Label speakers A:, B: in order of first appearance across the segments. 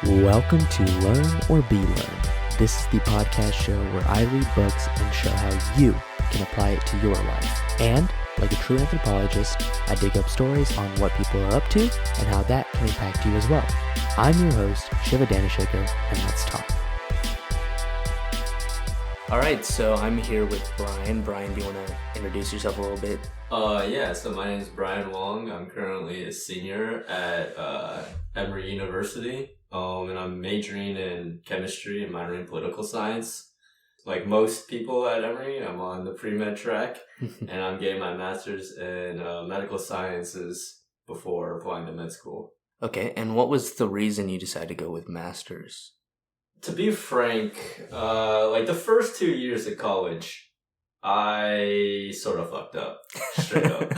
A: Welcome to Learn or Be Learned. This is the podcast show where I read books and show how you can apply it to your life. And, like a true anthropologist, I dig up stories on what people are up to and how that can impact you as well. I'm your host, Shiva Danishekar, and let's talk. All right, so I'm here with Bryan. Bryan, do you want to introduce yourself a little bit?
B: So my name is Bryan Wang. I'm currently a senior at Emory University, and I'm majoring in chemistry and minoring in political science. Like most people at Emory, I'm on the pre-med track, and I'm getting my master's in medical sciences before applying to med school.
A: Okay, and what was the reason you decided to go with master's?
B: To be frank, like the first 2 years of college, I sort of fucked up, straight up.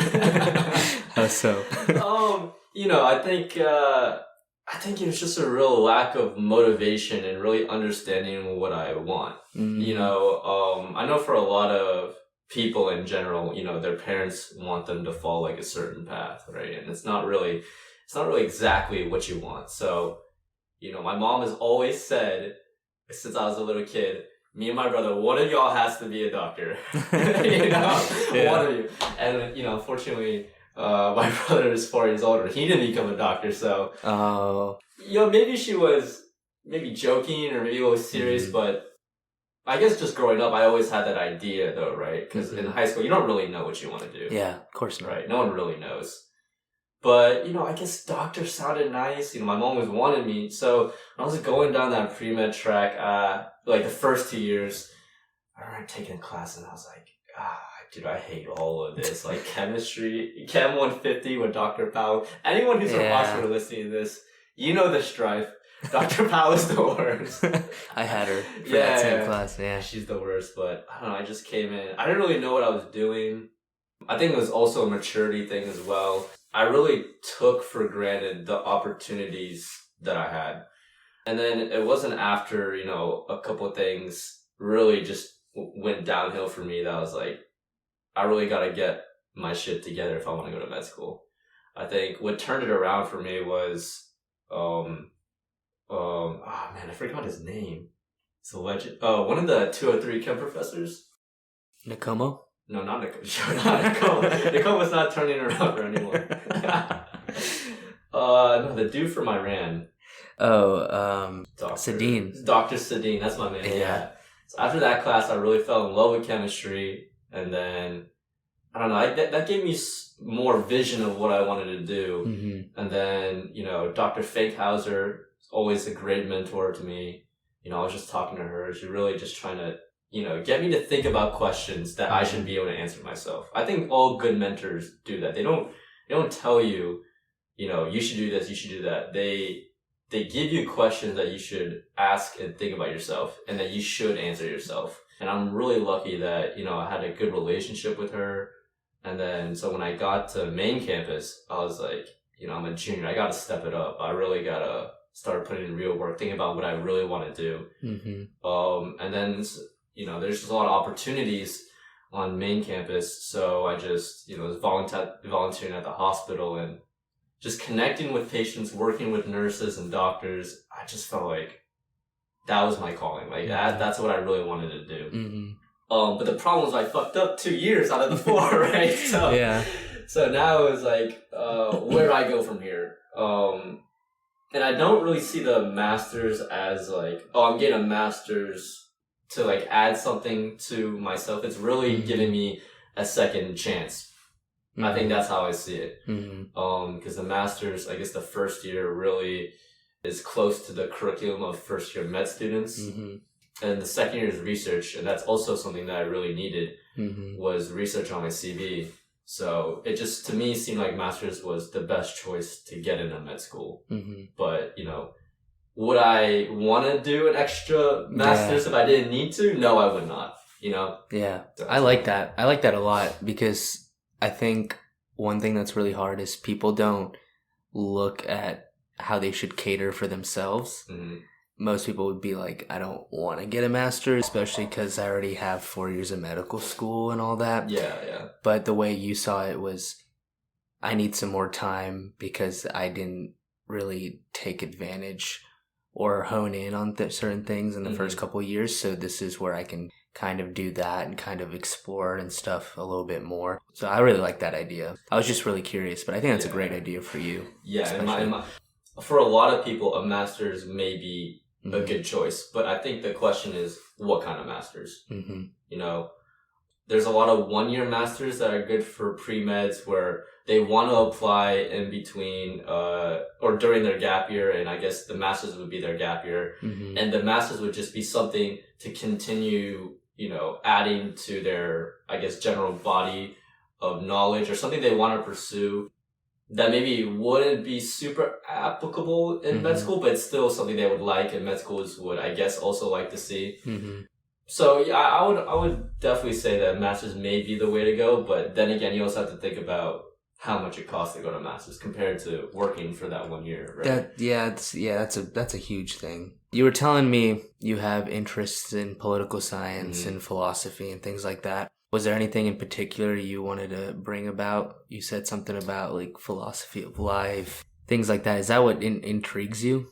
A: How so?
B: I think it was just a real lack of motivation and really understanding what I want. Mm. I know for a lot of people in general, their parents want them to follow like a certain path, right? And it's not really exactly what you want. So, my mom has always said, since I was a little kid, me and my brother, one of y'all has to be a doctor. Yeah. One of you. And, unfortunately, my brother is 4 years older. He didn't become a doctor, so... maybe she was joking or maybe it was serious, but I guess just growing up, I always had that idea, though, right? Because in high school, you don't really know what you want to do.
A: Yeah, of course not.
B: Right? No one really knows. But, I guess doctor sounded nice. My mom always wanted me. So when I was going down that pre-med track, like the first 2 years, I remember taking a class and I was like, dude, I hate all of this. Like chemistry, Chem 150 with Dr. Powell. Anyone who's from Oxford listening to this, you know the strife. Dr. Powell is the worst.
A: I had her for that same class, yeah.
B: She's the worst, but I don't know, I just came in. I didn't really know what I was doing. I think it was also a maturity thing as well. I really took for granted the opportunities that I had. And then it wasn't after, a couple of things really just went downhill for me that I was like, I really got to get my shit together if I want to go to med school. I think what turned it around for me was, I forgot his name. It's a legend. One of the 203 chem professors.
A: Nakomo?
B: No, not Nakomo. Not Nakomo. Nakomo's not turning around anymore. No, the dude from Iran.
A: Sadine.
B: Dr. Sadine, that's my man. Yeah. So after that class, I really fell in love with chemistry. And then, I don't know, that gave me more vision of what I wanted to do. Mm-hmm. And then, Dr. Fankhauser is always a great mentor to me. I was just talking to her. She's really just trying to, get me to think about questions that I should be able to answer myself. I think all good mentors do that. They don't tell you, you should do this, you should do that. They give you questions that you should ask and think about yourself and that you should answer yourself. And I'm really lucky that, I had a good relationship with her. And then, so when I got to main campus, I was like, I'm a junior. I got to step it up. I really got to start putting in real work, thinking about what I really want to do. Mm-hmm. And then, there's just a lot of opportunities on main campus. So I just, was volunteering at the hospital and just connecting with patients, working with nurses and doctors. I just felt like that was my calling. Like that's what I really wanted to do. Mm-hmm. But the problem was I fucked up 2 years out of the 4, right? So, So now it was like, where do I go from here? And I don't really see the master's as like, I'm getting a master's to like add something to myself. It's really giving me a second chance. Mm-hmm. I think that's how I see it. Mm-hmm. Because the master's, I guess the first year really is close to the curriculum of first year med students. Mm-hmm. And the second year is research. And that's also something that I really needed was research on my CV. So it just, to me, seemed like master's was the best choice to get into med school. Mm-hmm. But, would I want to do an extra master's if I didn't need to? No, I would not,
A: Yeah, I like that. I like that a lot because I think one thing that's really hard is people don't look at how they should cater for themselves. Mm-hmm. Most people would be like, I don't want to get a master's, especially because I already have 4 years of medical school and all that.
B: Yeah.
A: But the way you saw it was, I need some more time because I didn't really take advantage or hone in on certain things in the first couple of years. So this is where I can kind of do that and kind of explore and stuff a little bit more. So I really like that idea. I was just really curious, but I think that's a great idea for you.
B: Yeah, for a lot of people, a master's may be a good choice, but I think the question is, what kind of master's? You know, there's a lot of 1-year masters that are good for pre-meds where they want to apply in between, or during their gap year, and I guess the master's would be their gap year, and the master's would just be something to continue, you know, adding to their, I guess, general body of knowledge or something they want to pursue that maybe wouldn't be super applicable in med school, but it's still something they would like, and med schools would, I guess, also like to see. So yeah, I would definitely say that masters may be the way to go, but then again, you also have to think about how much it costs to go to masters compared to working for that 1 year, right?
A: That's a huge thing. You were telling me you have interests in political science and philosophy and things like that. Was there anything in particular you wanted to bring about? You said something about like philosophy of life, things like that. Is that what intrigues you?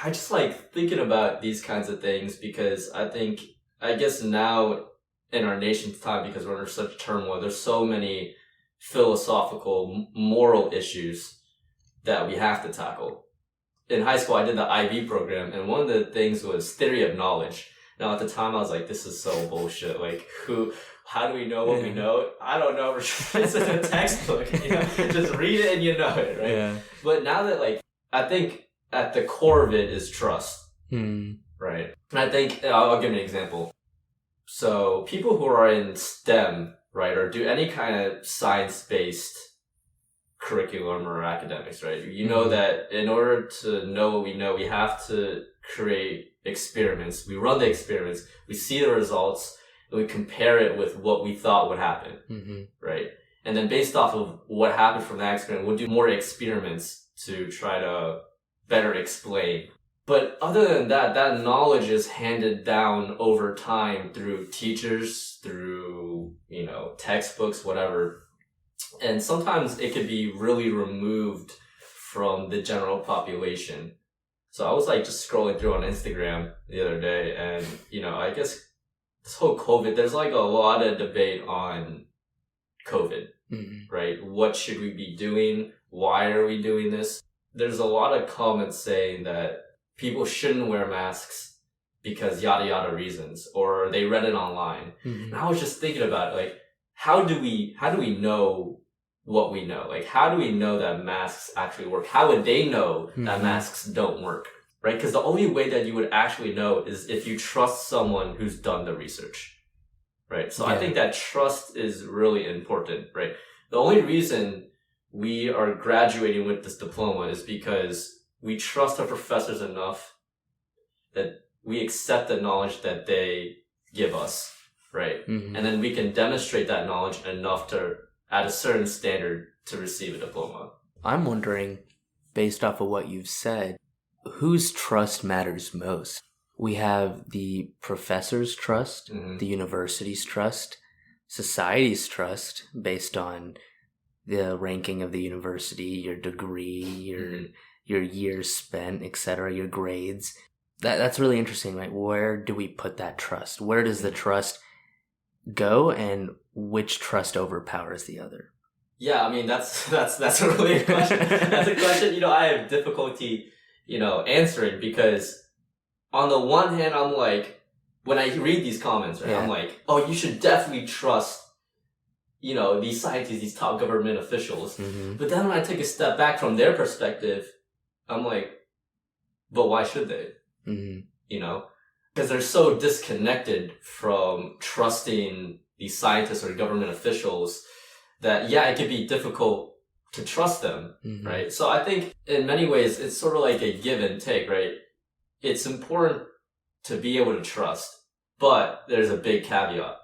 B: I just like thinking about these kinds of things because I guess now in our nation's time, because we're under such turmoil, there's so many philosophical, moral issues that we have to tackle. In high school, I did the IB program, and one of the things was theory of knowledge. Now, at the time, I was like, this is so bullshit. Like, how do we know what we know? I don't know. It's in a textbook. You know? Just read it and you know it, right? Yeah. But now that, like, I think at the core of it is trust, right? And I think, I'll give you an example. So people who are in STEM, right, or do any kind of science-based curriculum or academics, right? You know that in order to know what we know, we have to create experiments. We run the experiments, we see the results, and we compare it with what we thought would happen, right? And then based off of what happened from that experiment, we'll do more experiments to try to better explain. But other than that, that knowledge is handed down over time through teachers, through, you know, textbooks, whatever. And sometimes it could be really removed from the general population. So I was like just scrolling through on Instagram the other day, and, you know, I guess this whole COVID, there's like a lot of debate on COVID, right? What should we be doing? Why are we doing this? There's a lot of comments saying that people shouldn't wear masks because yada yada reasons, or they read it online. And I was just thinking about, like, how do we know what we know? Like, how do we know that masks actually work? How would they know that masks don't work? Right? Because the only way that you would actually know is if you trust someone who's done the research. Right? So I think that trust is really important, right? The only reason we are graduating with this diploma is because we trust our professors enough that we accept the knowledge that they give us, right? And then we can demonstrate that knowledge enough to, at a certain standard, to receive a diploma.
A: I'm wondering, based off of what you've said, whose trust matters most? We have the professor's trust, the university's trust, society's trust, based on the ranking of the university, your degree, your years spent, etc., your grades. That's really interesting, right? Where do we put that trust? Where does the trust go, and which trust overpowers the other?
B: Yeah, I mean, that's a really good question. That's a question, you know, I have difficulty, you know, answering, because on the one hand, I'm like, when I read these comments, right, I'm like, oh, you should definitely trust, you know, these scientists, these top government officials. But then when I take a step back from their perspective, I'm like, but why should they? You know, because they're so disconnected from trusting these scientists or government officials that, yeah, it could be difficult to trust them, right? So I think in many ways, it's sort of like a give and take, right? It's important to be able to trust, but there's a big caveat.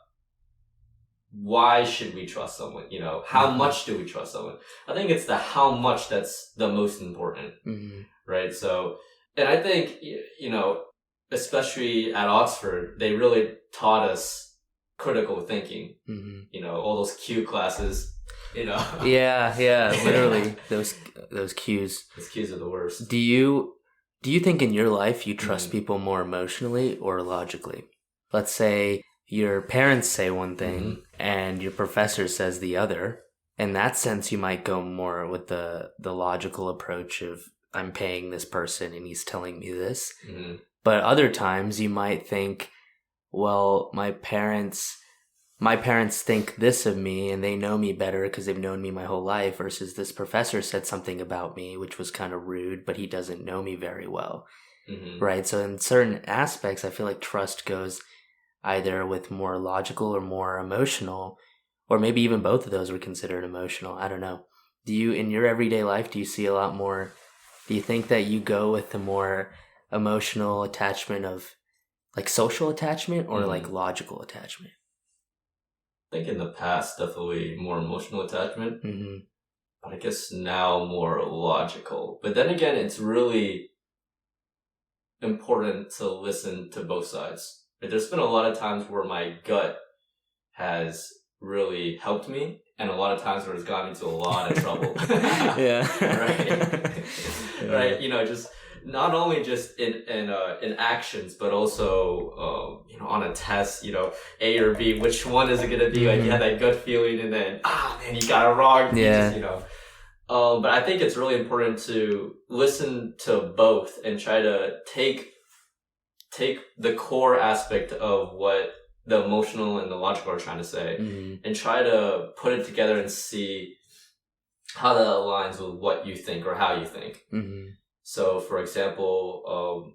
B: Why should we trust someone? You know, how much do we trust someone? I think it's the how much that's the most important, right? So, and I think, you know, especially at Oxford, they really taught us critical thinking. You know, all those Q classes, you know.
A: Yeah, literally those Qs.
B: Those Qs are the worst.
A: Do you Do you think in your life you trust people more emotionally or logically? Let's say your parents say one thing and your professor says the other. In that sense, you might go more with the logical approach of, I'm paying this person and he's telling me this. But other times you might think, well, my parents think this of me and they know me better because they've known me my whole life, versus this professor said something about me which was kind of rude, but he doesn't know me very well. Right? So in certain aspects, I feel like trust goes either with more logical or more emotional, or maybe even both of those were considered emotional. I don't know. Do you, in your everyday life, do you see a lot more, do you think that you go with the more emotional attachment of like social attachment or like logical attachment?
B: I think in the past, definitely more emotional attachment. But I guess now more logical. But then again, it's really important to listen to both sides. There's been a lot of times where my gut has really helped me, and a lot of times where it's gotten me into a lot of trouble.
A: Yeah.
B: Right. Right. You know, just not only just in actions, but also you know, on a test, you know, A or B, which one is it gonna be? Like you had that gut feeling, and then man, you got it wrong.
A: Yeah.
B: Just, you know. But I think it's really important to listen to both and try to take the core aspect of what the emotional and the logical are trying to say and try to put it together and see how that aligns with what you think or how you think. So, for example,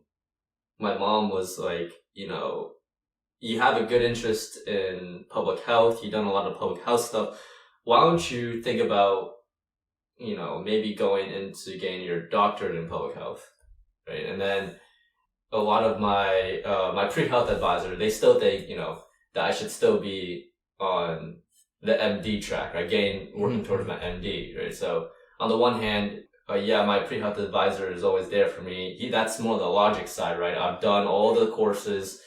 B: my mom was like, you know, you have a good interest in public health. You've done a lot of public health stuff. Why don't you think about, you know, maybe going into getting your doctorate in public health, right? And then a lot of my my pre-health advisor, they still think, you know, that I should still be on the MD track, right? Working towards my MD, right? So on the one hand, yeah, my pre-health advisor is always there for me. That's more the logic side, right? I've done all the courses.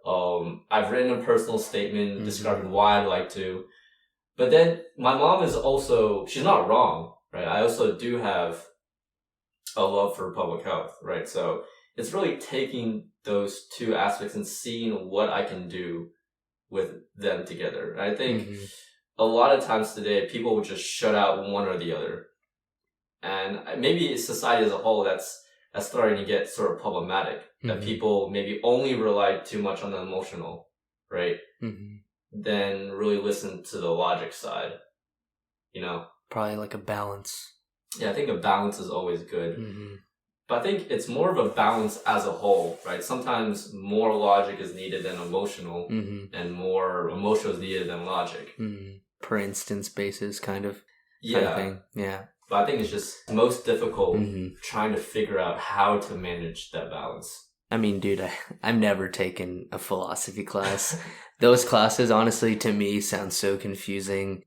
B: I've written a personal statement describing why I'd like to. But then my mom is also, she's not wrong, right? I also do have a love for public health, right? So it's really taking those two aspects and seeing what I can do with them together. And I think a lot of times today, people would just shut out one or the other. And maybe society as a whole, that's starting to get sort of problematic. That people maybe only rely too much on the emotional, right? Then really listen to the logic side, you know?
A: Probably like a balance.
B: Yeah, I think a balance is always good. But I think it's more of a balance as a whole, right? Sometimes more logic is needed than emotional, and more emotional is needed than logic.
A: Per instance basis, kind of thing. Yeah.
B: But I think it's just most difficult trying to figure out how to manage that balance.
A: I mean, dude, I've never taken a philosophy class. Those classes, honestly, to me, sound so confusing.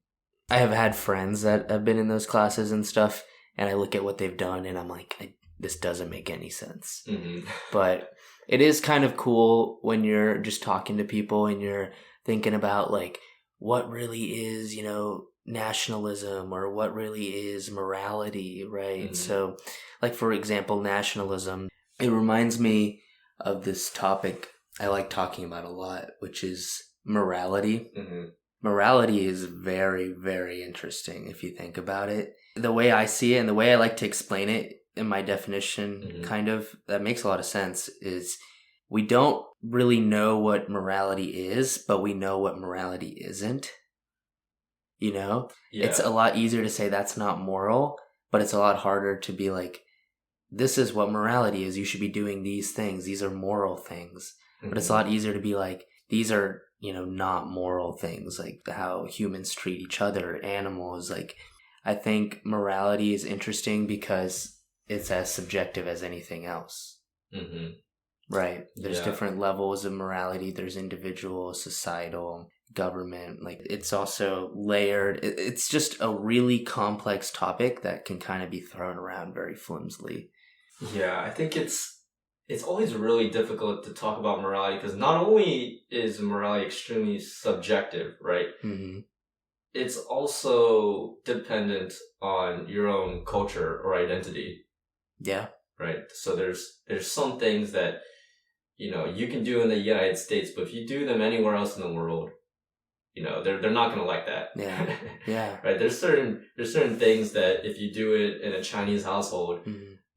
A: I have had friends that have been in those classes and stuff, and I look at what they've done, and I'm like, this doesn't make any sense. But it is kind of cool when you're just talking to people and you're thinking about, like, what really is, you know, nationalism, or what really is morality, right? So, like, for example, nationalism, it reminds me of this topic I like talking about a lot, which is morality. Morality is very, very interesting if you think about it. The way I see it and the way I like to explain it in my definition, kind of, that makes a lot of sense, is we don't really know what morality is, but we know what morality isn't. You know? Yeah. It's a lot easier to say that's not moral, but it's a lot harder to be like, this is what morality is. You should be doing these things. These are moral things. But it's a lot easier to be like, these are, you know, not moral things, like how humans treat each other, animals. Like, I think morality is interesting because it's as subjective as anything else. Right? There's different levels of morality. There's individual, societal, government. Like, it's also layered. It's just a really complex topic that can kind of be thrown around very flimsily.
B: Yeah, I think it's always really difficult to talk about morality because not only is morality extremely subjective, right? It's also dependent on your own culture or identity.
A: Yeah.
B: right? So there's some things that, you know, you can do in the United States, but if you do them anywhere else in the world, you know, they're not gonna like that.
A: Yeah. Yeah.
B: Right? There's certain things that if you do it in a Chinese household,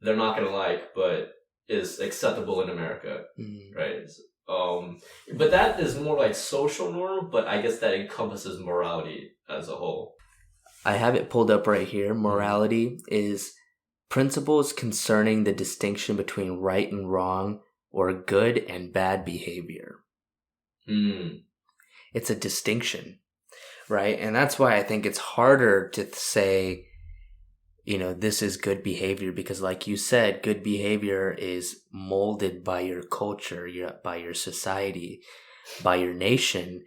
B: they're not gonna like, but is acceptable in America. Right? But that is more like social norm, but I guess that encompasses morality as a whole.
A: I have it pulled up right here. Morality is principles concerning the distinction between right and wrong or good and bad behavior. It's a distinction, right? And that's why I think it's harder to say, you know, this is good behavior, because like you said, good behavior is molded by your culture, by your society, by your nation.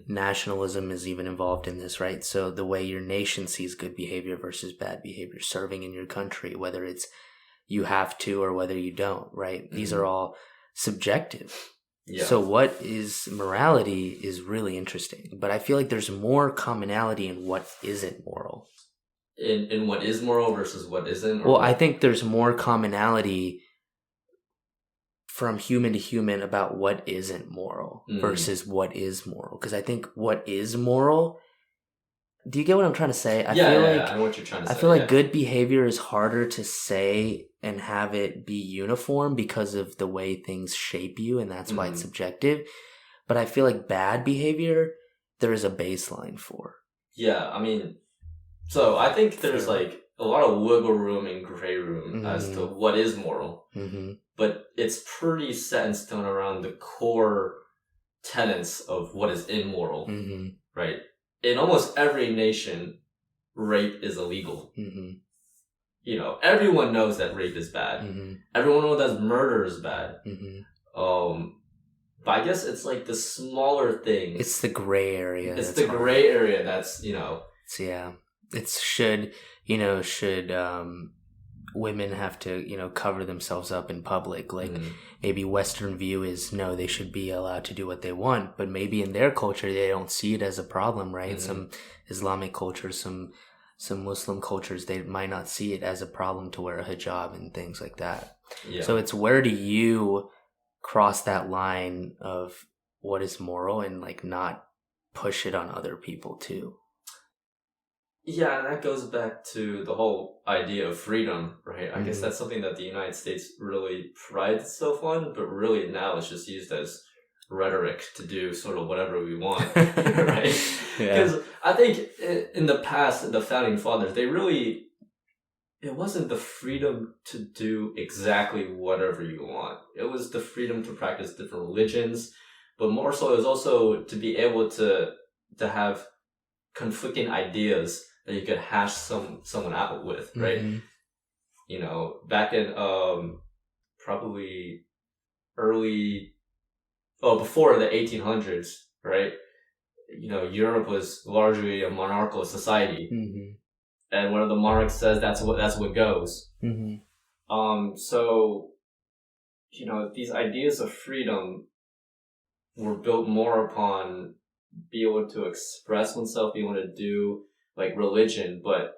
A: Nationalism is even involved in this, right? So the way your nation sees good behavior versus bad behavior, serving in your country, whether it's you have to or whether you don't, right? These are all subjective. Yeah. So what is morality is really interesting, but I feel like there's more commonality in what isn't moral.
B: In what is moral versus what isn't?
A: Well, I think there's more commonality from human to human about what isn't moral versus what is moral. Because I think what is moral, do you get what I'm trying to say? I feel like,
B: I know what you're trying to say.
A: I feel like good behavior is harder to say and have it be uniform because of the way things shape you, and that's why it's subjective. But I feel like bad behavior, there is a baseline for.
B: Yeah, I mean, so I think there's like a lot of wiggle room and gray room as to what is moral. But it's pretty set in stone around the core tenets of what is immoral, right? In almost every nation, rape is illegal. You know, everyone knows that rape is bad. Everyone knows that murder is bad. But I guess it's like the smaller things.
A: It's the gray area.
B: It's the gray area that's, you know.
A: It's should women have to, you know, cover themselves up in public? Like maybe Western view is no, they should be allowed to do what they want, but maybe in their culture they don't see it as a problem, right? Some Islamic cultures, some Muslim cultures, they might not see it as a problem to wear a hijab and things like that. So it's where do you cross that line of what is moral and like not push it on other people too?
B: Yeah, and that goes back to the whole idea of freedom, right? I guess that's something that the United States really prides itself on, but really now it's just used as rhetoric to do sort of whatever we want, right? Because I think in the past, the founding fathers, it wasn't the freedom to do exactly whatever you want. It was the freedom to practice different religions, but more so it was also to be able to have conflicting ideas that you could hash someone out with, right? You know, back in probably before the 1800s, right? You know, Europe was largely a monarchical society, and where the monarch says that's what goes. So, you know, these ideas of freedom were built more upon being able to express oneself, being able to do like religion, but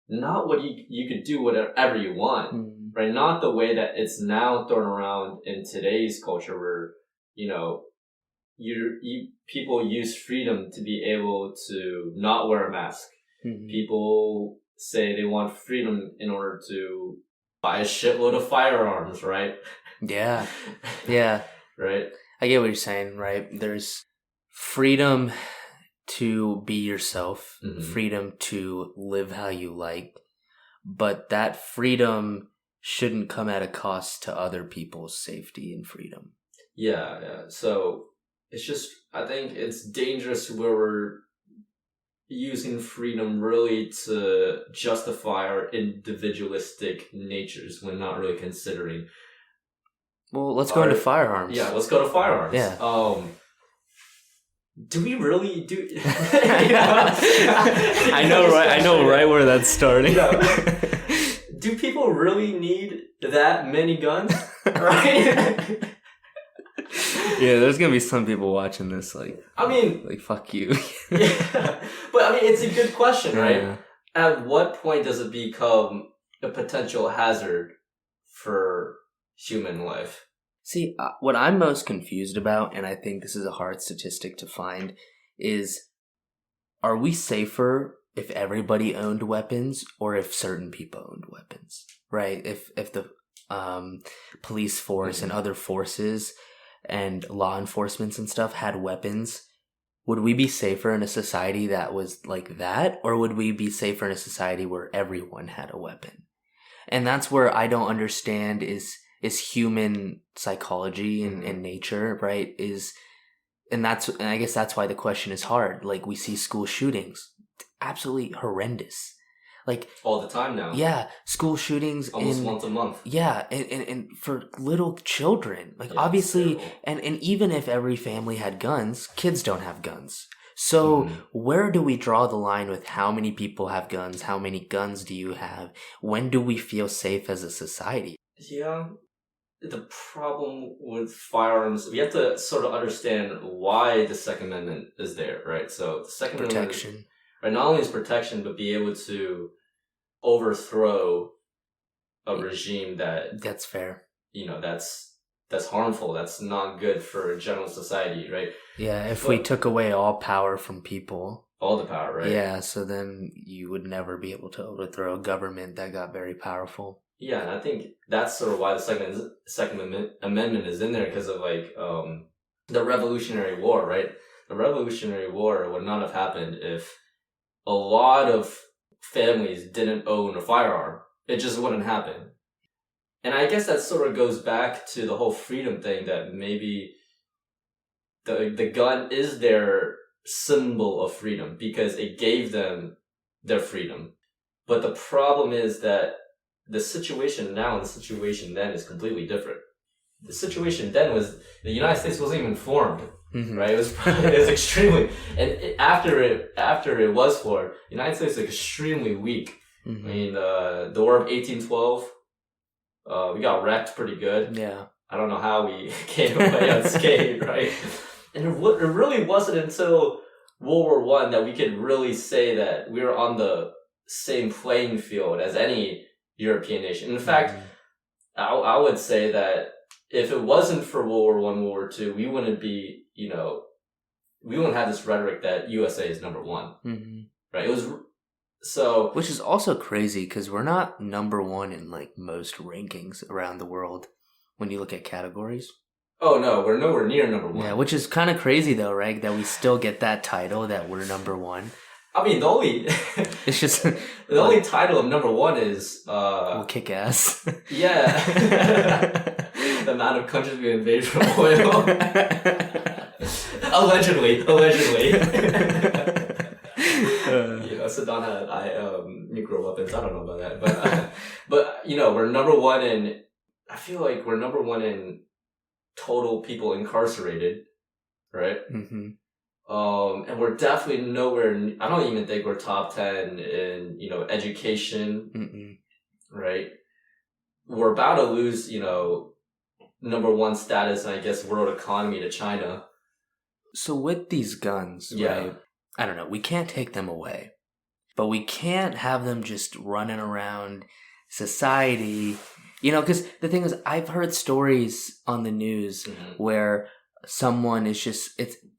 B: not what you could do whatever you want, right? Not the way that it's now thrown around in today's culture, where you know people use freedom to be able to not wear a mask. People say they want freedom in order to buy a shitload of firearms, right?
A: Yeah.
B: Right.
A: I get what you're saying, right? There's freedom to be yourself, freedom to live how you like, but that freedom shouldn't come at a cost to other people's safety and freedom.
B: Yeah. So it's just, I think it's dangerous where we're using freedom really to justify our individualistic natures when not really considering.
A: Well, let's go into firearms.
B: Yeah, let's go to firearms.
A: Yeah.
B: Do we really do?
A: I know right where that's starting.
B: Do people really need that many guns? Right?
A: Yeah, there's gonna be some people watching this like fuck you.
B: Yeah, but I mean, it's a good question, right? At what point does it become a potential hazard for human life.
A: See, what I'm most confused about, and I think this is a hard statistic to find, is are we safer if everybody owned weapons or if certain people owned weapons, right? If the police force and other forces and law enforcements and stuff had weapons, would we be safer in a society that was like that, or would we be safer in a society where everyone had a weapon? And that's where I don't understand is human psychology and nature, right? And I guess that's why the question is hard. Like, we see school shootings, absolutely horrendous. Like,
B: all the time now.
A: Yeah, school shootings
B: almost once a month.
A: Yeah, and for little children, like, obviously, and even if every family had guns, kids don't have guns. So where do we draw the line with how many people have guns? How many guns do you have? When do we feel safe as a society?
B: Yeah. The problem with firearms, we have to sort of understand why the Second Amendment is there, right? So the Second
A: Protection.
B: Amendment, right, not only is protection, but be able to overthrow a regime
A: that's fair.
B: That's harmful. That's not good for general society, right?
A: Yeah, if we took away all power from people.
B: All the power, right?
A: Yeah, so then you would never be able to overthrow a government that got very powerful.
B: Yeah, and I think that's sort of why the Second Amendment is in there, because of the Revolutionary War, right? The Revolutionary War would not have happened if a lot of families didn't own a firearm. It just wouldn't happen. And I guess that sort of goes back to the whole freedom thing, that maybe the gun is their symbol of freedom because it gave them their freedom. But the problem is that the situation now and the situation then is completely different. The situation then was the United States wasn't even formed, right? It was extremely, and after it was formed, the United States was extremely weak. I mean, the War of 1812, we got wrecked pretty good.
A: Yeah,
B: I don't know how we came away unscathed, right? And it really wasn't until World War One that we could really say that we were on the same playing field as any European nation. In fact, I would say that if it wasn't for World War One, World War Two, we wouldn't be, we wouldn't have this rhetoric that USA is number one, right? It was so,
A: which is also crazy because we're not number one in like most rankings around the world when you look at categories.
B: Oh no, we're nowhere near number one.
A: Yeah, which is kind of crazy though, right? That we still get that title that we're number one.
B: I mean,
A: it's just
B: the only title of number one is
A: we'll kick ass.
B: Yeah, the amount of countries we invade from oil. allegedly. Saddam had nuclear weapons. I don't know about that, but we're number one in. I feel like we're number one in total people incarcerated, right? And we're definitely nowhere. I don't even think we're top 10 in education, right? We're about to lose number one status, and I guess world economy to China.
A: So with these guns, right? I don't know. We can't take them away, but we can't have them just running around society. Because the thing is, I've heard stories on the news where someone is just,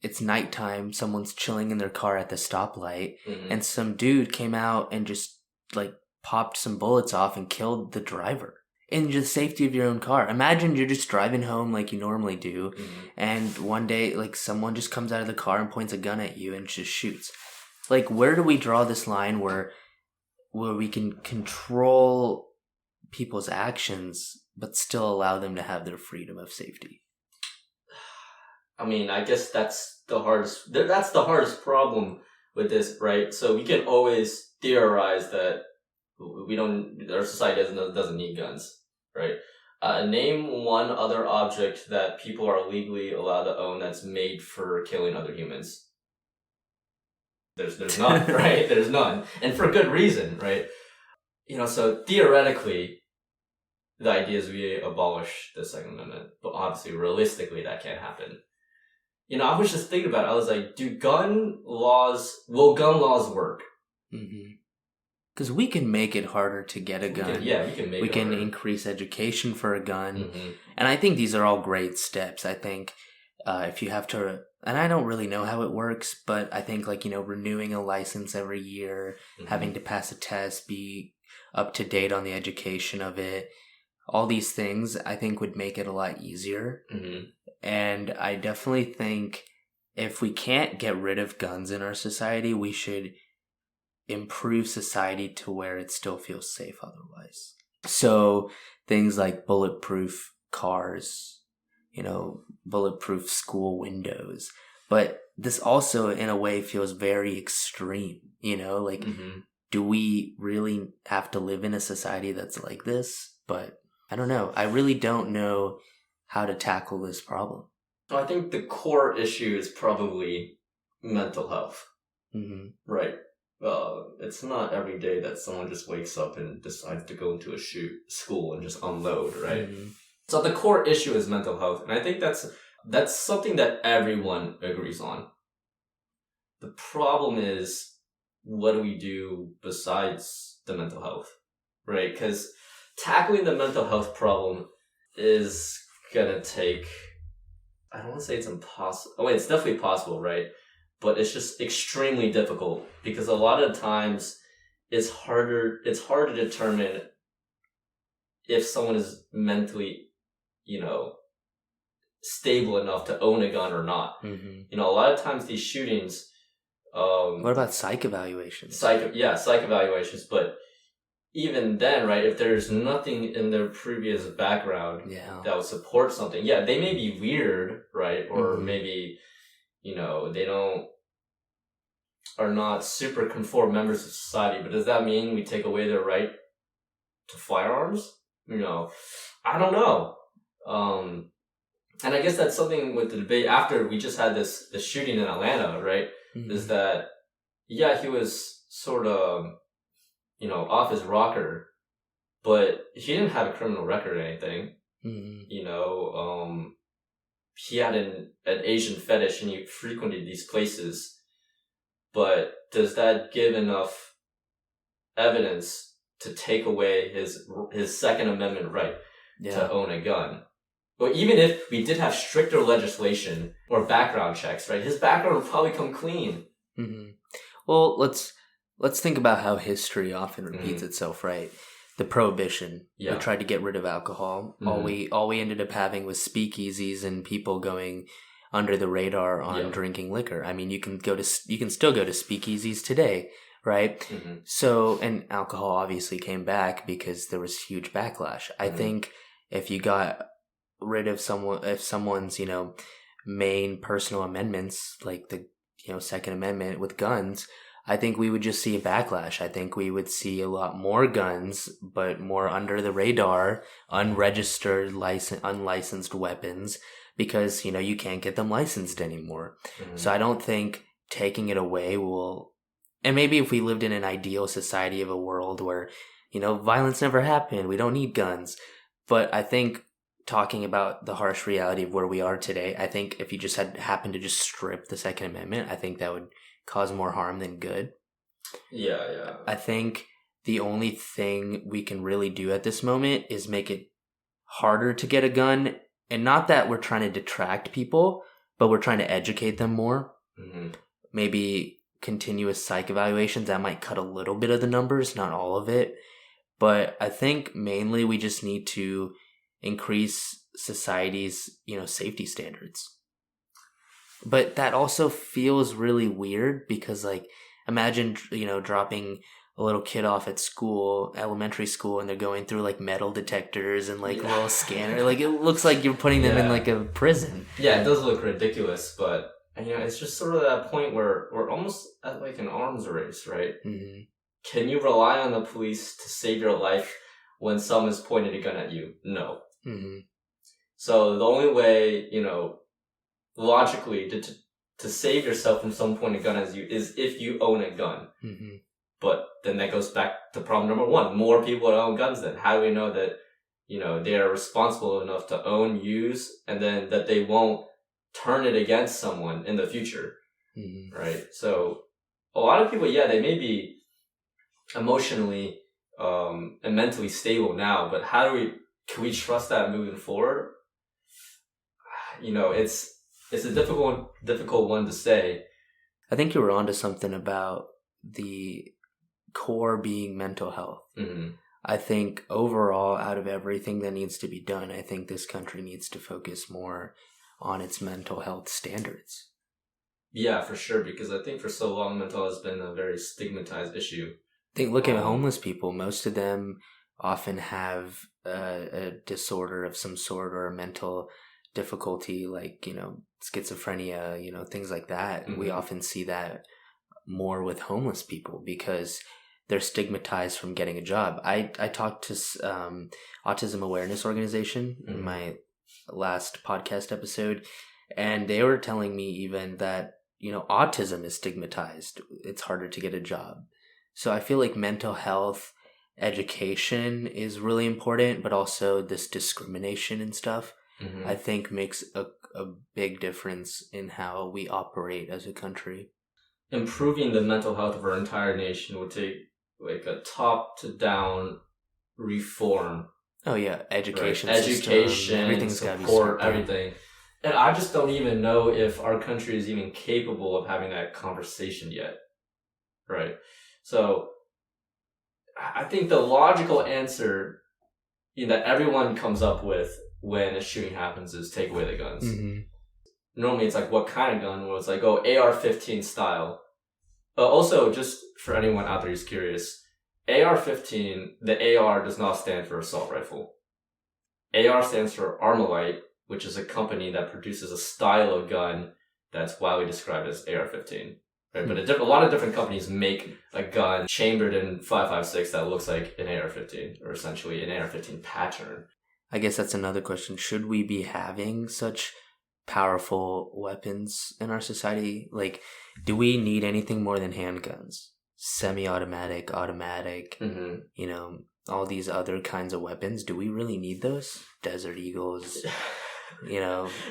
A: it's nighttime, someone's chilling in their car at the stoplight, and some dude came out and just like popped some bullets off and killed the driver in the safety of your own car. Imagine you're just driving home like you normally do, and one day like someone just comes out of the car and points a gun at you and just shoots. Like, where do we draw this line where we can control people's actions but still allow them to have their freedom of safety?
B: I mean, I guess that's the hardest problem with this, right? So we can always theorize that our society doesn't need guns, right? Name one other object that people are legally allowed to own that's made for killing other humans. There's none, right? There's none. And for good reason, right? So theoretically, the idea is we abolish the Second Amendment, but obviously, realistically, that can't happen. I was just thinking about it. I was like, will gun laws work?
A: because we can make it harder to get a gun.
B: We can make
A: we
B: it
A: can
B: harder.
A: increase education for a gun.
B: Mm-hmm.
A: And I think these are all great steps. I think if you have to, and I don't really know how it works, but I think like, renewing a license every year, having to pass a test, be up to date on the education of it, all these things I think would make it a lot easier.
B: Mm-hmm.
A: And I definitely think if we can't get rid of guns in our society, we should improve society to where it still feels safe otherwise. So things like bulletproof cars, bulletproof school windows. But this also in a way feels very extreme, do we really have to live in a society that's like this? But I don't know. I really don't know how to tackle this problem.
B: So I think the core issue is probably mental health.
A: Mm-hmm.
B: Right. It's not every day that someone just wakes up and decides to go into a school and just unload, right? Mm-hmm. So the core issue is mental health, and I think that's something that everyone agrees on. The problem is, what do we do besides the mental health, right? Because tackling the mental health problem is gonna take, I don't want to say it's impossible. Oh, wait, it's definitely possible, right? But it's just extremely difficult because a lot of times it's hard to determine if someone is mentally, stable enough to own a gun or not. Mm-hmm. A lot of times these shootings.
A: What about psych evaluations?
B: Psych evaluations, but even then, right, if there's nothing in their previous background that would support something, they may be weird, right? Or maybe, they are not super conformed members of society, but does that mean we take away their right to firearms? I don't know. And I guess that's something with the debate after we just had this shooting in Atlanta, right? Mm-hmm. Is that, he was sort of, off his rocker, but he didn't have a criminal record or anything. Mm-hmm. He had an Asian fetish and he frequented these places. But does that give enough evidence to take away his Second Amendment right to own a gun? Well, even if we did have stricter legislation or background checks, right, his background would probably come clean.
A: Mm-hmm. Well, let's think about how history often repeats itself, right? The Prohibition. We tried to get rid of alcohol. Mm-hmm. All we ended up having was speakeasies and people going under the radar on drinking liquor. I mean, you can still go to speakeasies today, right? Mm-hmm. So, and alcohol obviously came back because there was huge backlash. I think if you got rid of someone's, main personal amendments, like the, Second Amendment with guns, I think we would just see a backlash. I think we would see a lot more guns, but more under the radar, unregistered, unlicensed weapons, because, you can't get them licensed anymore. Mm-hmm. So I don't think taking it away will, and maybe if we lived in an ideal society of a world where, violence never happened, we don't need guns. But I think talking about the harsh reality of where we are today, I think if you just happened to just strip the Second Amendment, I think that would cause more harm than good. Yeah. I think the only thing we can really do at this moment is make it harder to get a gun. And not that we're trying to detract people, but we're trying to educate them more. Mm-hmm. Maybe continuous psych evaluations, that might cut a little bit of the numbers, not all of it. But I think mainly we just need to increase society's, safety standards. But that also feels really weird because, like, imagine, dropping a little kid off at school, elementary school, and they're going through, like, metal detectors and, like, a little scanner. Like, it looks like you're putting them in, like, a prison.
B: Yeah, it does look ridiculous, but, it's just sort of that point where we're almost at, like, an arms race, right? Mm-hmm. Can you rely on the police to save your life when someone's pointing a gun at you? No. Mm-hmm. So the only way, logically to save yourself from someone pointing a gun at you is if you own a gun. Mm-hmm. But then that goes back to problem number one. More people own guns then. How do we know that, they are responsible enough to own, use, and then that they won't turn it against someone in the future? Mm-hmm. Right? So a lot of people, they may be emotionally and mentally stable now, but can we trust that moving forward? It's a difficult one to say.
A: I think you were onto something about the core being mental health.
B: Mm-hmm.
A: I think overall, out of everything that needs to be done, I think this country needs to focus more on its mental health standards.
B: Yeah, for sure, because I think for so long, mental health has been a very stigmatized issue.
A: Look at homeless people. Most of them often have a disorder of some sort or a mental difficulty, like, schizophrenia, things like that. Mm-hmm. We often see that more with homeless people because they're stigmatized from getting a job. I talked to Autism Awareness Organization in my last podcast episode, and they were telling me even that, autism is stigmatized. It's harder to get a job. So I feel like mental health education is really important, but also this discrimination and stuff, I think makes a big difference in how we operate as a country.
B: Improving the mental health of our entire nation would take like a top to down reform.
A: Oh yeah, education,
B: everything's got to be support, everything. And I just don't even know if our country is even capable of having that conversation yet. Right. So I think the logical answer that everyone comes up with when a shooting happens is take away the guns. Mm-hmm. Normally it's like, what kind of gun? Well, it's like, AR-15 style. Also, just for anyone out there who's curious, AR-15, the AR does not stand for assault rifle. AR stands for Armalite, which is a company that produces a style of gun that's widely described as AR-15. Right? But a lot of different companies make a gun chambered in .556 that looks like an AR-15, or essentially an AR-15 pattern.
A: I guess that's another question. Should we be having such powerful weapons in our society? Like, do we need anything more than handguns? Semi-automatic, automatic, all these other kinds of weapons. Do we really need those? Desert Eagles,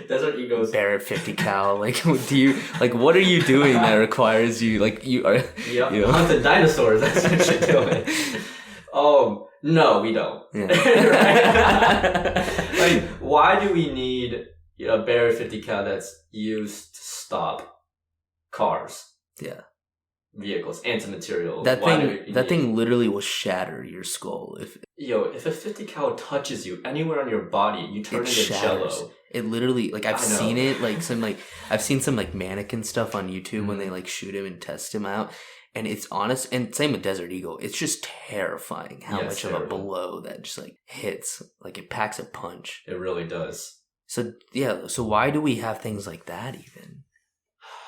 B: Desert Eagles,
A: Barrett 50 cal. Like, what are you doing that requires you? Like, you are.
B: Yep. Hunting dinosaurs. That's what you're doing. No, we don't. Yeah. Like, why do we need a Barrett 50 cal that's used to stop cars?
A: Yeah.
B: Vehicles, anti-material.
A: That thing literally will shatter your skull if
B: a 50 cal touches you anywhere on your body, you turn into jello.
A: It literally, like, I've seen it, like I've seen some like mannequin stuff on YouTube when they like shoot him and test him out. And it's honest, and same with Desert Eagle. It's just terrifying how much of a blow that just like hits. Like, it packs a punch.
B: It really does.
A: So yeah, so why do we have things like that even?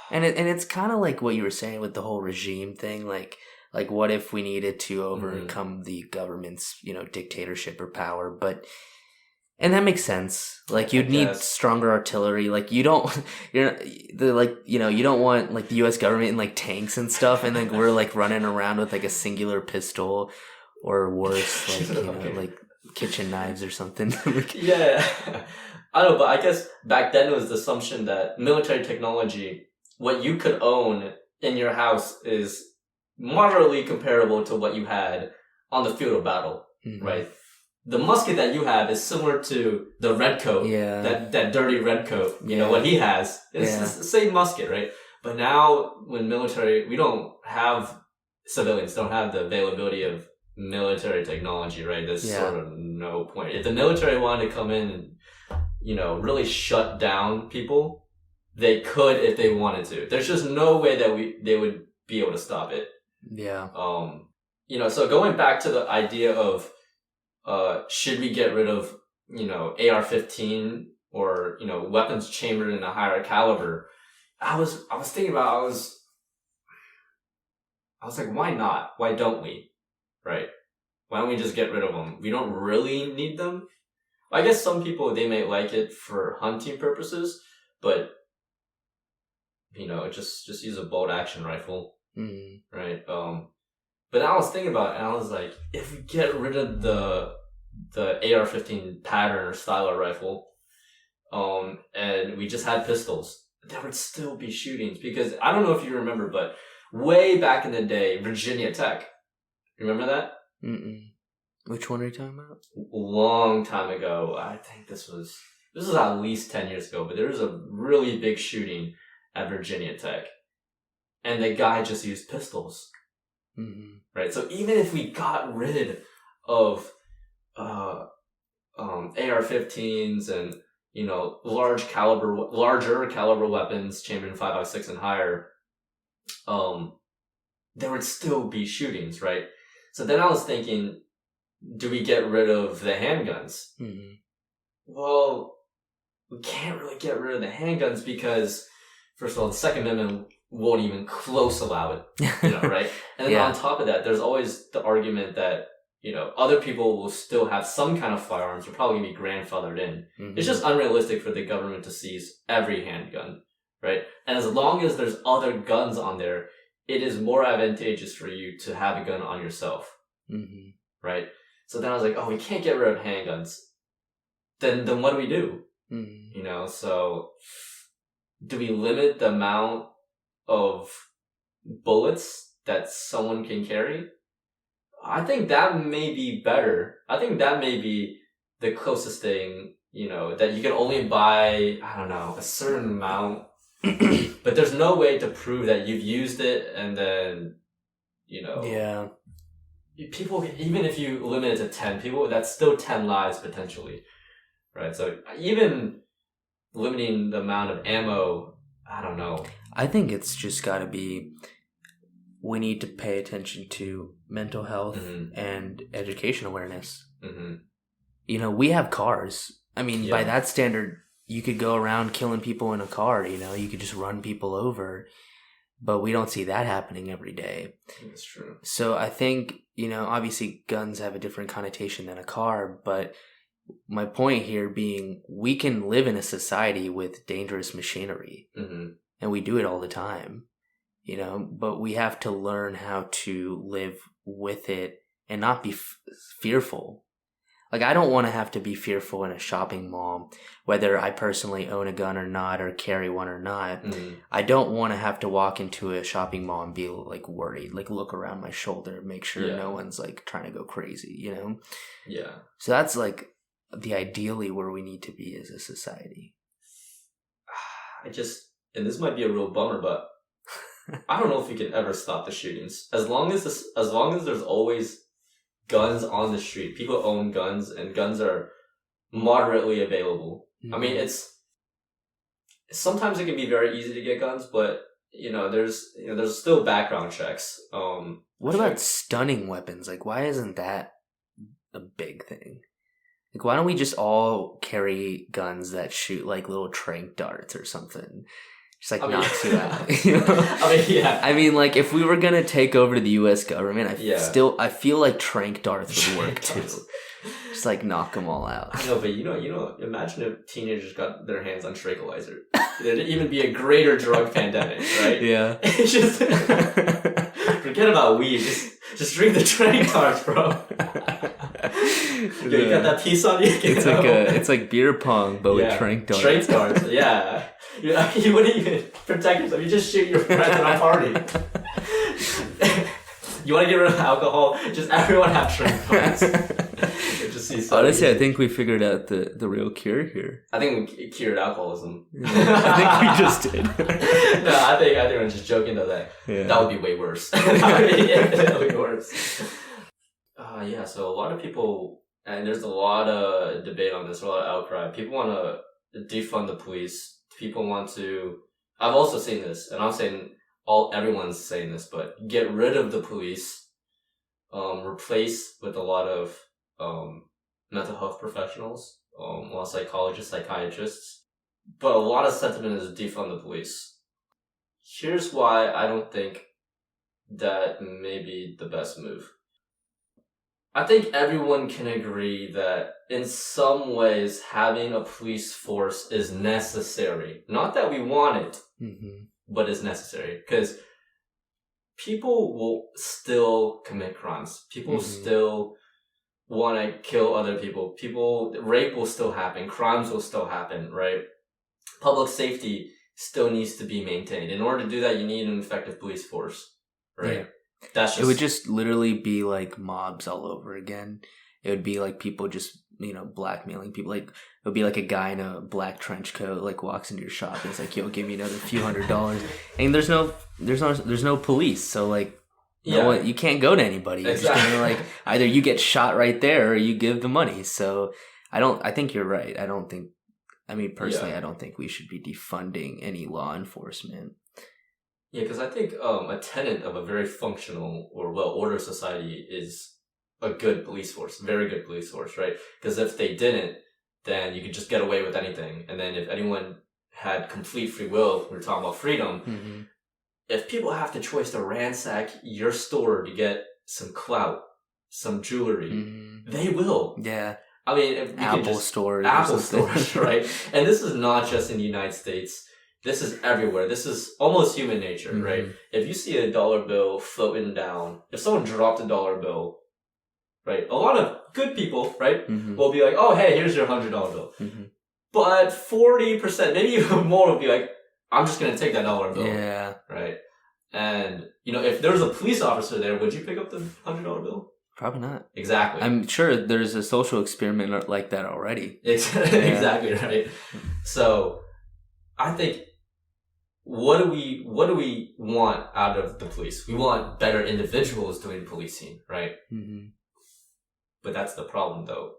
A: And it's kind of like what you were saying with the whole regime thing. Like what if we needed to overcome the government's dictatorship or power? And that makes sense. Like, you'd need stronger artillery. Like, you don't want like the U.S. government in like tanks and stuff, and like we're like running around with like a singular pistol, or worse, like like kitchen knives or something.
B: Yeah, I don't know, but I guess back then it was the assumption that military technology, what you could own in your house, is moderately comparable to what you had on the field of battle, right? The musket that you have is similar to the red coat, that dirty red coat. What he has. It's the same musket, right? But now, when we don't have, civilians don't have the availability of military technology, right? There's sort of no point. If the military wanted to come in and, really shut down people, they could if they wanted to. There's just no way that they would be able to stop it.
A: Yeah.
B: So going back to the idea of, should we get rid of, AR-15 or, weapons chambered in a higher caliber? I was thinking about, I was like, why not? Why don't we? Right? Why don't we just get rid of them? We don't really need them. I guess some people, they may like it for hunting purposes, but, just use a bolt action rifle. Mm-hmm. Right? But I was thinking about it, and I was like, if we get rid of the AR-15 pattern or style of rifle, and we just had pistols, there would still be shootings. Because I don't know if you remember, but way back in the day, Virginia Tech, Remember that?
A: Mm-mm. Which one are you talking about?
B: Long time ago. I think this was at least 10 years ago, but there was a really big shooting at Virginia Tech. And the guy just used pistols.
A: Mm-hmm.
B: Right? So even if we got rid of AR-15s and, you know, larger caliber weapons, chambered in 5.56 and higher, there would still be shootings, right? So then I was thinking, do we get rid of the handguns?
A: Mm-hmm.
B: Well, we can't really get rid of the handguns because, first of all, the Second Amendment won't even close allow it, you know, right? And then on top of that, there's always the argument that, you know, other people will still have some kind of firearms. They're probably going to be grandfathered in. Mm-hmm. It's just unrealistic for the government to seize every handgun, right? And as long as there's other guns on there, it is more advantageous for you to have a gun on yourself,
A: mm-hmm.
B: right? So then I was like, oh, we can't get rid of handguns. Then what do we do?
A: Mm-hmm.
B: You know, so do we limit the amount of bullets that someone can carry? I think that may be better. I think that may be the closest thing, you know, that you can only buy, I don't know, a certain amount. But there's no way to prove that you've used it and then, you know.
A: Yeah.
B: People, even if you limit it to 10 people, that's still 10 lives potentially. Right? So even limiting the amount of ammo, I don't know.
A: I think it's just got to be, we need to pay attention to mental health mm-hmm. and education awareness.
B: Mm-hmm.
A: You know, we have cars. I mean, by that standard, you could go around killing people in a car, you know, you could just run people over, but we don't see that happening every day.
B: That's true.
A: So I think, you know, obviously guns have a different connotation than a car, but my point here being we can live in a society with dangerous machinery
B: mm-hmm.
A: and we do it all the time, you know, but we have to learn how to live with it and not be fearful. Like, I don't want to have to be fearful in a shopping mall, whether I personally own a gun or not, or carry one or not.
B: Mm-hmm.
A: I don't want to have to walk into a shopping mall and be, like, worried, like, look around my shoulder, make sure no one's, like, trying to go crazy, you know?
B: Yeah.
A: So that's, like, the ideally where we need to be as a society.
B: And this might be a real bummer, but I don't know if we can ever stop the shootings. As long as there's always guns on the street, people own guns, and guns are moderately available. Mm-hmm. I mean, sometimes it can be very easy to get guns, but you know, there's still background checks.
A: What about stunning weapons? Like, why isn't that a big thing? Like, why don't we just all carry guns that shoot like little tranq darts or something? Just like knocks you out. You know? I mean, like, if we were gonna take over the U.S. government, I feel like tranq darts would work too. Just like knock them all out.
B: I know, but you know, imagine if teenagers got their hands on tranquilizer. There'd even be a greater drug pandemic, right?
A: Yeah.
B: It's just forget about weed. Just drink the tranq darts, bro. You got that piece on you.
A: It's like beer pong, but with tranq darts.
B: Tranq darts, yeah. You wouldn't even protect yourself. You just shoot your friends at a party. You want to get rid of alcohol? Just everyone have tranq darts.
A: Honestly, I think we figured out the real cure here.
B: I think we cured alcoholism.
A: I think we just did.
B: No, I think I'm just joking though. That would be way worse. That would be worse. So a lot of people, and there's a lot of debate on this, a lot of outcry. People want to defund the police. People want to. I've also seen this, and I'm saying everyone's saying this, but get rid of the police, replace with a lot of mental health professionals, a lot of psychologists, psychiatrists, but a lot of sentiment is defund the police. Here's why I don't think that may be the best move. I think everyone can agree that in some ways having a police force is necessary. Not that we want it,
A: mm-hmm.
B: but it's necessary. Because people will still commit crimes. People
A: mm-hmm.
B: still want to kill other people. Rape will still happen. Crimes will still happen, right? Public safety still needs to be maintained. In order to do that, you need an effective police force, right?
A: Yeah. It would just literally be like mobs all over again. It would be like people just, blackmailing people. Like, it would be like a guy in a black trench coat, like, walks into your shop and it's like, yo, give me another few $100s. And there's no police. So, like, you can't go to anybody. You're just gonna, like, either you get shot right there or you give the money. So I think you're right. I don't think we should be defunding any law enforcement.
B: Yeah, because I think a tenet of a very functional or well-ordered society is a good police force, very good police force, right? Because if they didn't, then you could just get away with anything. And then if anyone had complete free will, we're talking about freedom, if people have the choice to ransack your store to get some clout, some jewelry, they will.
A: Yeah.
B: I mean, if
A: Apple stores,
B: right? And this is not just in the United States. This is everywhere. This is almost human nature, right? If you see a dollar bill floating down, if someone dropped a dollar bill, right, a lot of good people, right, will be like, oh, hey, here's your $100 bill. But 40%, maybe even more, will be like, I'm just going to take that dollar bill.
A: Yeah.
B: Right? And, if there was a police officer there, would you pick up the $100 bill?
A: Probably not.
B: Exactly.
A: I'm sure there's a social experiment like that already.
B: Exactly, right? So, I think, what do we want out of the police? We want better individuals doing policing, right? But that's the problem, though.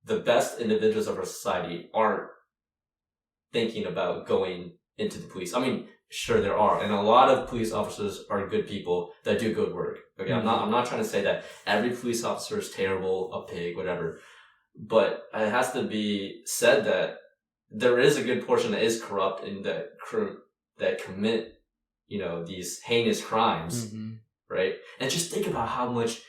B: The best individuals of our society aren't thinking about going into the police. I mean, sure there are, and a lot of police officers are good people that do good work. Okay, I'm not trying to say that every police officer is terrible, a pig, whatever. But it has to be said that there is a good portion that is corrupt and that commit, these heinous crimes, right? And just think about how much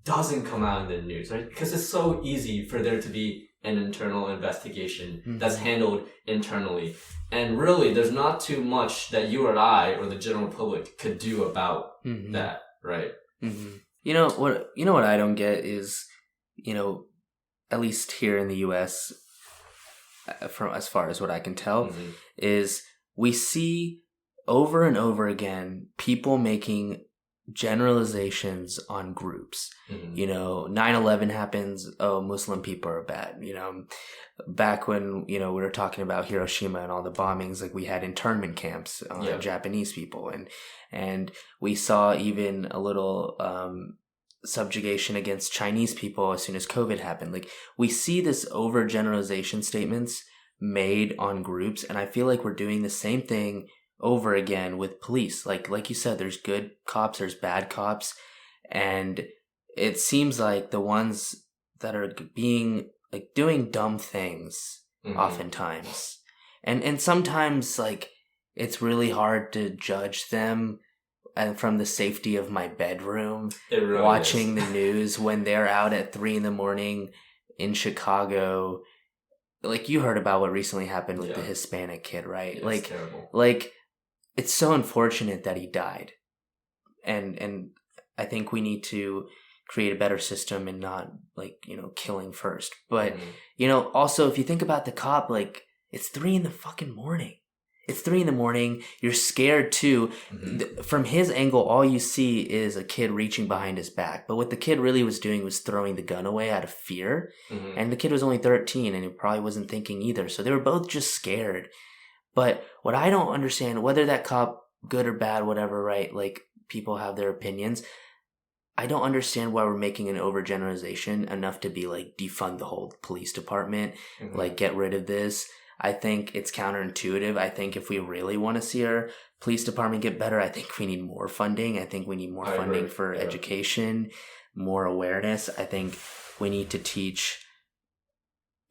B: doesn't come out in the news, right? Because it's so easy for there to be an internal investigation that's handled internally. And really, there's not too much that you or I or the general public could do about that, right?
A: You know what I don't get is, at least here in the U.S., from as far as what I can tell, is we see over and over again people making generalizations on groups. 9/11 happens, oh, Muslim people are bad. Back when, we were talking about Hiroshima and all the bombings, like, we had internment camps on Japanese people, and we saw even a little subjugation against Chinese people as soon as COVID happened. Like, we see this overgeneralization statements made on groups, and I feel like we're doing the same thing over again with police. Like you said, there's good cops, there's bad cops, and it seems like the ones that are being, like, doing dumb things oftentimes, and sometimes, like, it's really hard to judge them and from the safety of my bedroom, really watching the news when they're out at 3 a.m. in Chicago. Like, you heard about what recently happened with the Hispanic kid, right?
B: Yeah,
A: like,
B: it's terrible.
A: Like, it's so unfortunate that he died. And I think we need to create a better system and not, like, killing first. But, also, if you think about the cop, like, it's 3 a.m. It's 3 a.m. You're scared too. From his angle, all you see is a kid reaching behind his back. But what the kid really was doing was throwing the gun away out of fear. And the kid was only 13 and he probably wasn't thinking either. So they were both just scared. But what I don't understand, whether that cop, good or bad, whatever, right? Like, people have their opinions. I don't understand why we're making an overgeneralization enough to be like, defund the whole police department, like, get rid of this. I think it's counterintuitive. I think if we really want to see our police department get better, I think we need more funding. I think we need more funding for education, more awareness. I think we need to teach,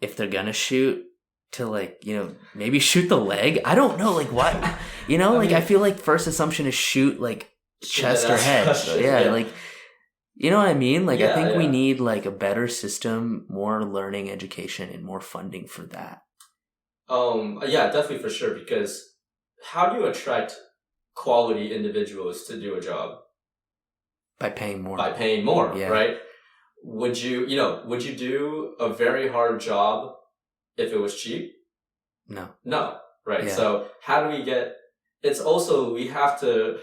A: if they're going to shoot, to, like, maybe shoot the leg. I don't know, like, what? I feel like first assumption is shoot, like, chest or head. Like, you know what I mean? Like, I think we need, like, a better system, more learning, education, and more funding for that.
B: Yeah, definitely, for sure. Because how do you attract quality individuals to do a job?
A: By paying more.
B: Right? Would you do a very hard job if it was cheap?
A: No.
B: Right? Yeah. So how do we get, it's also, we have to,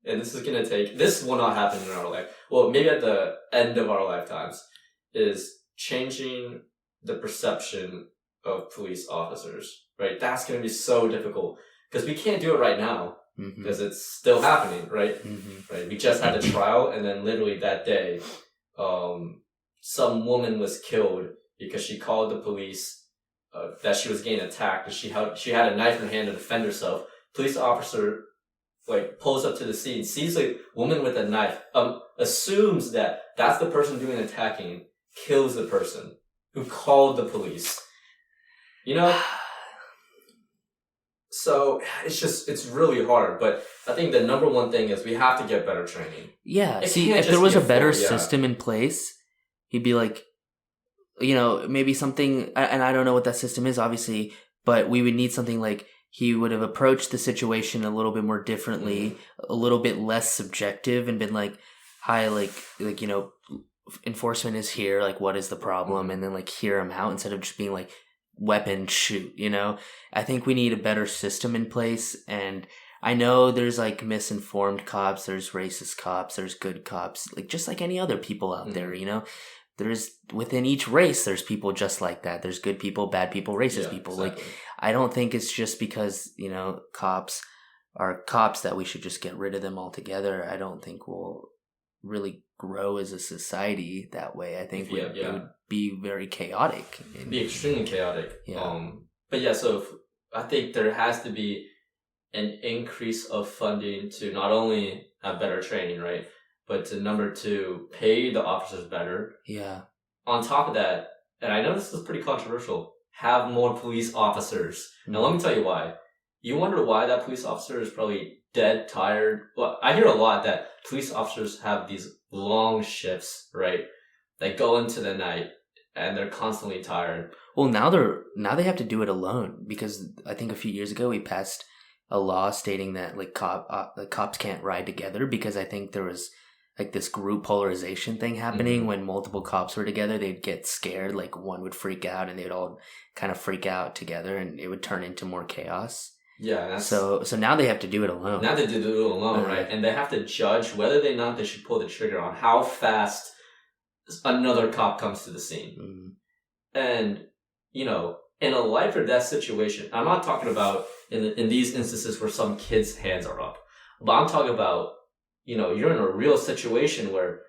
B: and this will not happen in our life. Well, maybe at the end of our lifetimes, is changing the perception of police officers, right? That's going to be so difficult because we can't do it right now because it's still happening, right? Right. We just had a trial, and then literally that day, some woman was killed because she called the police that she was getting attacked, and she had a knife in her hand to defend herself. Police officer pulls up to the scene, sees a woman with a knife, assumes that that's the person doing attacking, kills the person who called the police. So it's really hard, but I think the number one thing is we have to get better training.
A: Yeah. See, if there was a better system in place, he'd be like, maybe something, and I don't know what that system is, obviously, but we would need something like he would have approached the situation a little bit more differently, a little bit less subjective, and been like, hi, enforcement is here, what is the problem? And then hear him out instead of just being like, weapon, shoot, I think we need a better system in place. And I know there's misinformed cops, there's racist cops, there's good cops, just like any other people out there, there's within each race, there's people just like that. There's good people, bad people, racist people.
B: Exactly.
A: I don't think it's just because, cops are cops that we should just get rid of them altogether. I don't think we'll really grow as a society that way. I think it would be very chaotic.
B: It'd be extremely chaotic.
A: Yeah.
B: So I think there has to be an increase of funding to not only have better training, right? But to number two, pay the officers better.
A: Yeah.
B: On top of that, and I know this is pretty controversial, have more police officers. Now, let me tell you why. You wonder why that police officer is probably dead tired. Well, I hear a lot that police officers have these long shifts, right? They go into the night and they're constantly tired.
A: Well, now they have to do it alone, because I think a few years ago we passed a law stating that cops can't ride together, because I think there was this group polarization thing happening. When multiple cops were together, they'd get scared, one would freak out and they'd all kind of freak out together, and it would turn into more chaos.
B: Yeah.
A: So now they have to do it alone.
B: Now they do it alone, right? And they have to judge whether or not they should pull the trigger on how fast another cop comes to the scene. And, in a life or death situation, I'm not talking about in these instances where some kid's hands are up, but I'm talking about, you're in a real situation where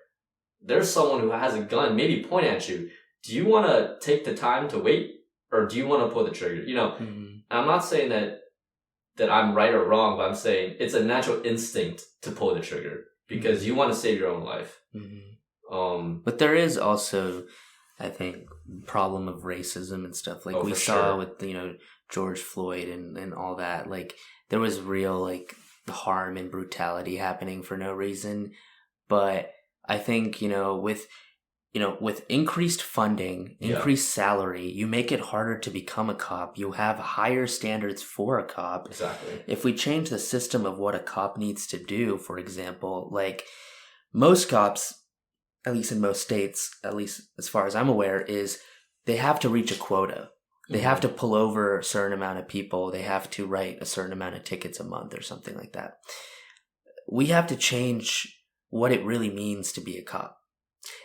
B: there's someone who has a gun, maybe pointing at you. Do you want to take the time to wait, or do you want to pull the trigger? I'm not saying that I'm right or wrong, but I'm saying it's a natural instinct to pull the trigger because you want to save your own life.
A: But there is also, I think, problem of racism and stuff. We saw with, George Floyd and all that. There was real, harm and brutality happening for no reason. But I think, with increased funding, increased salary, you make it harder to become a cop. You have higher standards for a cop.
B: Exactly.
A: If we change the system of what a cop needs to do, for example, most cops, at least in most states, at least as far as I'm aware, is they have to reach a quota. They have to pull over a certain amount of people. They have to write a certain amount of tickets a month or something like that. We have to change what it really means to be a cop.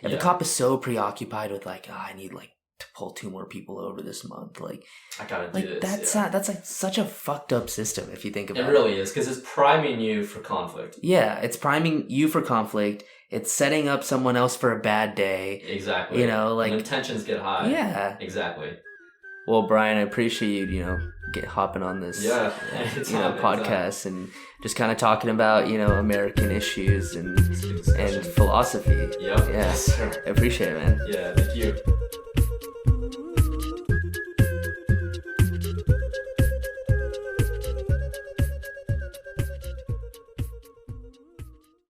A: If a cop is so preoccupied with I need to pull 2 more people over this month,
B: I gotta do this.
A: That's such a fucked up system if you think about it.
B: It really is, because it's priming you for conflict.
A: Yeah, it's priming you for conflict. It's setting up someone else for a bad day.
B: Exactly. When tensions get high.
A: Yeah.
B: Exactly.
A: Well, Bryan, I appreciate you, hopping on this podcast and just kind of talking about, American issues and philosophy.
B: Yep.
A: Yeah.
B: Yes, sir.
A: I appreciate it, man.
B: Yeah, thank you.